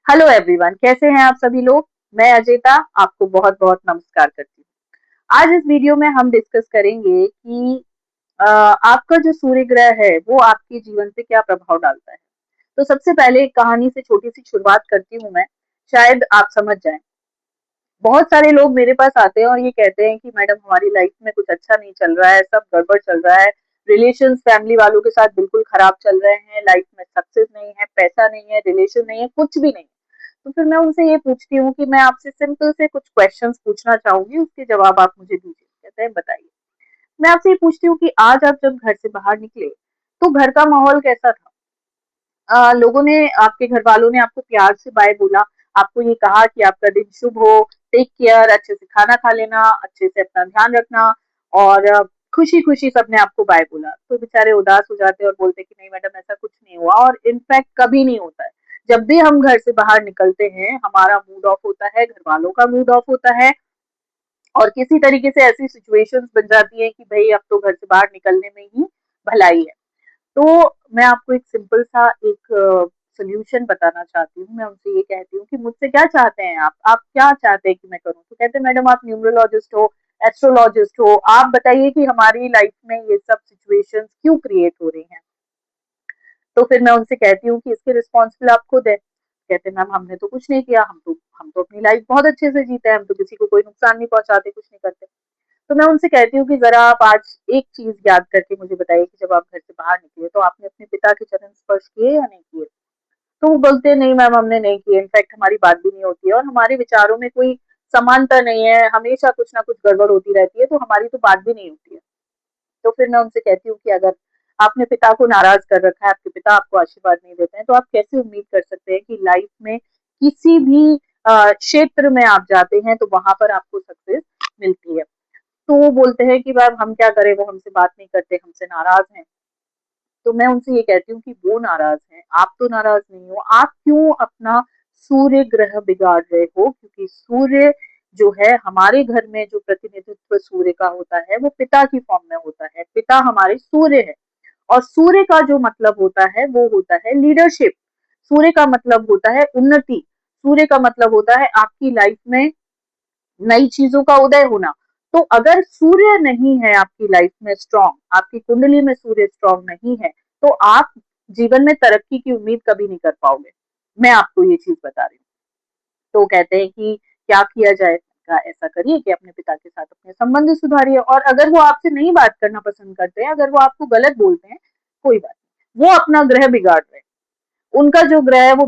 Hello everyone, कैसे हैं आप सभी लोग। मैं अजेता आपको बहुत बहुत नमस्कार करती हूँ। आज इस वीडियो में हम डिस्कस करेंगे कि आपका जो सूर्य ग्रह है वो आपके जीवन पे क्या प्रभाव डालता है। तो सबसे पहले एक कहानी से छोटी सी शुरुआत करती हूँ मैं, शायद आप समझ जाएं। बहुत सारे लोग मेरे पास आते हैं और ये कहते हैं कि मैडम हमारी लाइफ में कुछ अच्छा नहीं चल रहा है, सब गड़बड़ चल रहा है, रिलेशंस फैमिली वालों के साथ बिल्कुल खराब चल रहे हैं, लाइफ में सक्सेस नहीं है, पैसा नहीं है, रिलेशन नहीं है, कुछ भी नहीं। तो फिर मैं उनसे ये पूछती हूँ कि मैं आपसे सिंपल से कुछ क्वेश्चंस पूछना चाहूंगी, उसके जवाब आप मुझे दीजिए। कहते हैं बताइए। मैं आपसे ये पूछती हूँ कि आज आप जब घर से बाहर निकले तो घर का माहौल कैसा था। लोगों ने, आपके घर वालों ने आपको प्यार से बाय बोला, आपको ये कहा कि आपका दिन शुभ हो, टेक केयर, अच्छे से खाना खा लेना, अच्छे से अपना ध्यान रखना, और खुशी खुशी सबने आपको बाय बोला। तो बेचारे उदास हो जाते और बोलते कि नहीं मैडम ऐसा कुछ नहीं हुआ, और इनफैक्ट कभी नहीं होता है। जब भी हम घर से बाहर निकलते हैं हमारा मूड ऑफ होता है, घर वालों का मूड ऑफ होता है, और किसी तरीके से ऐसी सिचुएशंस बन जाती है कि भाई अब तो घर से बाहर निकलने में ही भलाई है। तो मैं आपको एक सिंपल सा एक सोल्यूशन बताना चाहती हूँ। मैं उनसे ये कहती हूँ कि मुझसे क्या चाहते हैं आप क्या चाहते हैं कि मैं करूँ। तो कहते हैं मैडम आप न्यूमरोलॉजिस्ट हो, एस्ट्रोलॉजिस्ट हो, आप बताइए कि हमारी लाइफ में ये सब सिचुएशंस क्यों क्रिएट हो रही हैं। तो फिर मैं उनसे कहती हूँ कि इसके रिस्पॉन्सिबल आप खुद है। कहते हैं मैम हमने तो कुछ नहीं किया, हम तो अपनी लाइफ बहुत अच्छे से जीते हैं, हम तो किसी को कोई नुकसान नहीं पहुंचाते, कुछ नहीं करते। तो मैं उनसे कहती हूँ कि जरा आप आज एक चीज याद करके मुझे बताइए कि जब आप घर से बाहर निकले तो आपने अपने पिता के चरण स्पर्श किए या नहीं किए। तो वो बोलते हैं नहीं मैम हमने नहीं किए, इनफैक्ट हमारी बात भी नहीं होती है और हमारे विचारों में कोई समानता नहीं है, हमेशा कुछ ना कुछ गड़बड़ होती रहती है, तो हमारी तो बात भी नहीं होती है। तो फिर मैं उनसे कहती हूँ कि अगर आपने पिता को नाराज कर रखा है, आपके पिता आपको आशीर्वाद नहीं देते हैं, तो आप कैसे उम्मीद कर सकते हैं कि लाइफ में किसी भी क्षेत्र में आप जाते हैं तो वहां पर आपको सक्सेस मिलती है। तो वो बोलते हैं कि मैम हम क्या करें, वो हमसे बात नहीं करते, हमसे नाराज हैं। तो मैं उनसे ये कहती हूँ कि वो नाराज हैं, आप तो नाराज नहीं हो। आप क्यों अपना सूर्य ग्रह बिगाड़ रहे हो, क्योंकि सूर्य जो है हमारे घर में जो प्रतिनिधित्व सूर्य का होता है वो पिता की फॉर्म में होता है। पिता हमारे सूर्य है, और सूर्य का जो मतलब होता है वो होता है लीडरशिप। सूर्य का मतलब होता है उन्नति। सूर्य का मतलब होता है आपकी लाइफ में नई चीजों का उदय होना। तो अगर सूर्य नहीं है आपकी लाइफ में स्ट्रांग, आपकी कुंडली में सूर्य स्ट्रांग नहीं है, तो आप जीवन में तरक्की की उम्मीद कभी नहीं कर पाओगे। मैं आपको ये चीज बता रही हूँ। तो कहते हैं कि क्या किया जाए। ऐसा करिए कि अपने पिता के साथ अपने संबंध सुधारिए, और अगर वो आपसे नहीं बात करना पसंद करते हैं, अगर वो आपको गलत बोलते हैं, कोई बात नहीं, वो अपना ग्रह बिगाड़ रहे हैं, उनका जो ग्रह है वो